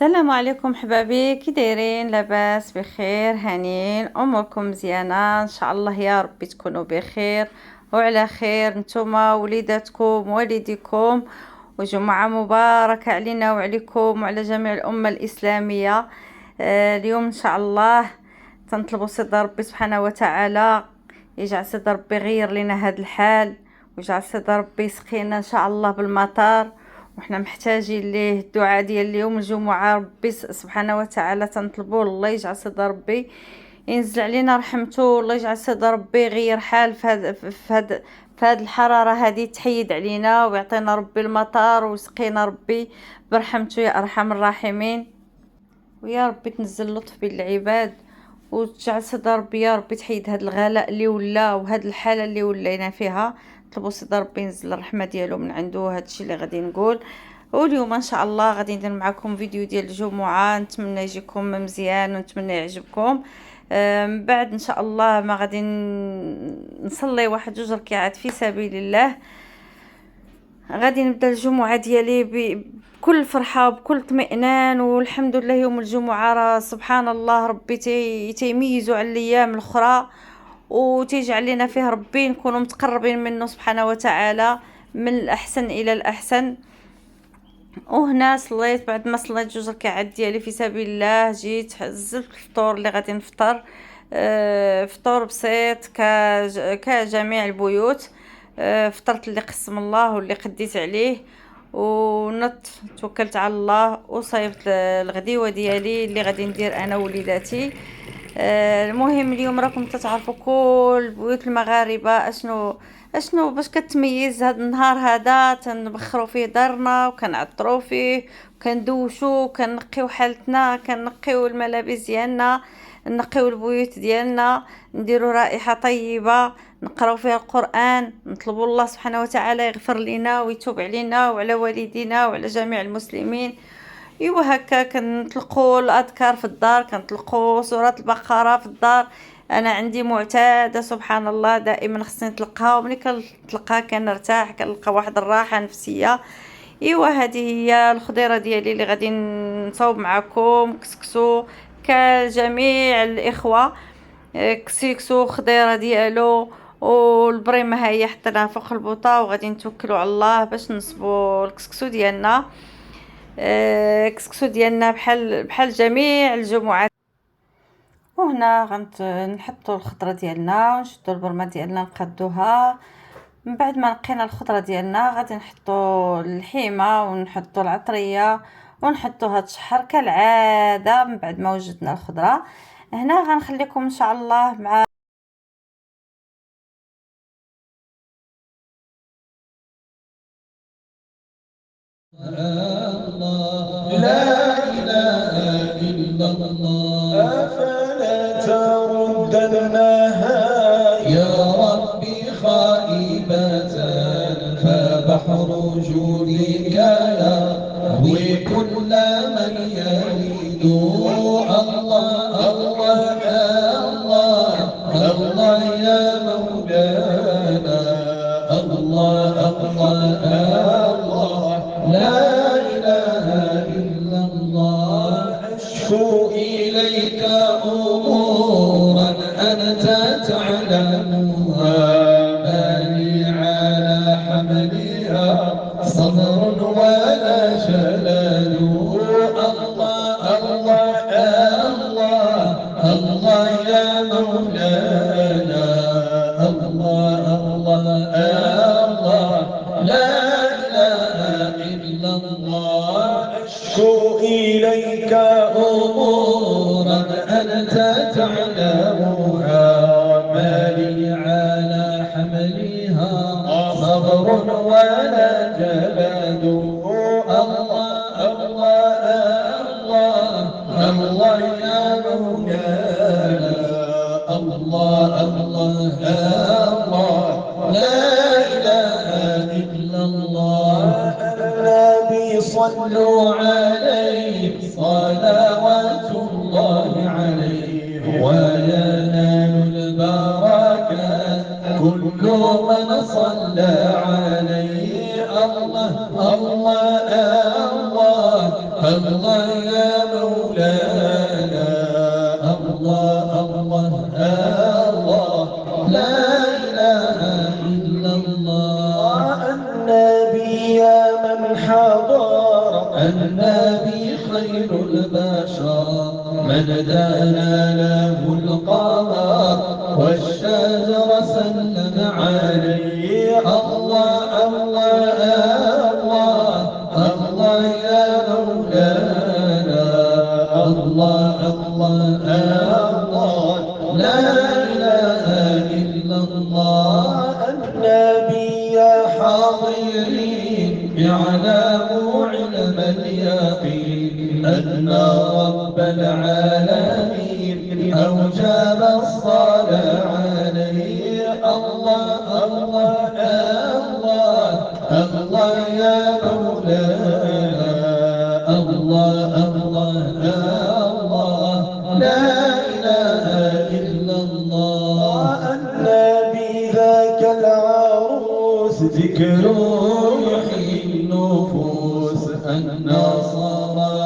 السلام عليكم حبابي، كي دايرين؟ لاباس بخير؟ هانيين؟ اموركم مزيانه ان شاء الله يا ربي تكونوا بخير وعلى خير نتوما وليداتكم والديكم، وجمعه مباركه علينا وعليكم وعلى جميع الامه الاسلاميه. اليوم ان شاء الله تنطلبوا صدى ربي سبحانه وتعالى، يجعل صدى ربي يغير لنا هذا الحال، ويجعل صدى ربي يسقينا ان شاء الله بالمطر، وحنا محتاجين ليه. الدعاء ديال اليوم الجمعة ربي سبحانه وتعالى تنطلبوا الله يجعل صدى ربي ينزل علينا رحمته، الله يجعل صدى ربي يغير حال في هاد الحرارة هذه، تحيد علينا ويعطينا ربي المطر ويسقينا ربي برحمته يا أرحم الراحمين. ويا ربي تنزل لطف بين العباد، وتجعل صدى ربي يا ربي تحيد هاد الغلاء اللي ولا وهاد الحالة اللي ولينا فيها. طلبوا صدى ربي ينزل الرحمة ديالو من عنده، هادشي اللي غادي نقول. واليوم ان شاء الله غادي ندير معكم فيديو ديال الجمعة، نتمنى يجيكم مزيان ونتمنى يعجبكم. من بعد ان شاء الله ما غادي نصلي واحد جوج ركعات في سبيل الله، غادي نبدا الجمعة ديالي بكل فرحة وبكل اطمئنان. والحمد لله يوم الجمعة راه سبحان الله ربي تيميزو على الايام الاخرى، وتيجعل لنا فيه ربي نكونوا متقربين منه سبحانه وتعالى من الاحسن الى الاحسن. وهنا صليت، بعد ما صليت جوج ركعات ديالي في سبيل الله جيت زلت الفطور اللي غادي نفطر. فطور بسيط كجميع البيوت. فطرت اللي قسم الله واللي قديت عليه، ونط توكلت على الله وصايبت الغديوه ديالي اللي غادي ندير انا ووليداتي. المهم اليوم راكم تتعرفوا كل بيوت المغاربه اشنو باش كتميز هذا النهار هذا، تنبخروا فيه دارنا وكنعطروا فيه وكندوشوا وكنقيو حالتنا، كنقيو الملابس ديالنا، نقيو البيوت ديالنا، نديروا رائحه طيبه، نقراو فيها القران، نطلبوا الله سبحانه وتعالى يغفر لنا ويتوب علينا وعلى والدينا وعلى جميع المسلمين. ايوا هكا كنطلقوا الاذكار في الدار، كنطلقوا سوره البقره في الدار. انا عندي معتاده سبحان الله دائما خصني نطلقها، وملي كنطلقها كنرتاح، كنلقى واحد الراحه نفسيه. ايوا هذه هي الخضيره ديالي اللي غادي نصاوب معكم. كسكسو كجميع الاخوه، كسكسو خضيره ديالو، والبريمه هي حطيناها فوق البوطه، وغادي نتوكلوا على الله باش نصبوا الكسكسو ديالنا. كسكسو ديالنا بحال جميع الجمعات. وهنا نحطوا الخضره ديالنا ونشدوا البرمه ديالنا نقادوها. من بعد ما نقينا الخضره ديالنا غادي نحطوا الحيمه ونحطوا العطريه ونحطوا هاد الشحر كالعاده. من بعد ما وجدنا الخضره هنا غنخليكم ان شاء الله مع الله لا إله إلا الله. أفلا تردنها يا ربي خائبة، فبحر جودك يروي كل من يريد. الله الله الله الله يا مولانا، الله الله الله لا إله إلا الله. أشكو إليك أمورا أنت تعلمها، ما لي على حملها صبر ولا جلال. الله الله الله الله يا مولانا، الله الله الله لا إله إلا الله. أشكو إليك أمورا أنت تعلمها، ما لي على حملها صبر ولا جلد. الله الله الله الله يا مولانا، الله الله الله لا إله إلا الله. النبي صلوا عليه صلوات الله عليه، وينال البركات كل من صلى عليه. الله الله الله الله يا مولانا الله الله الله لا إله إلا الله النبي يا من حضر النبي خير البشر من دانا له القمر والشجر سلم عليه الله الله الله الله يا مولانا الله الله الله لا إله إلا الله النبي يا حاضرين يعلموا علم اليقين أن رب العالمين أوجب الصلاة عليه الله الله الله الله يا مولانا الله الله الله لا إله إلا الله النبي ذاك العروس ذكره يحيي النفوس النصارى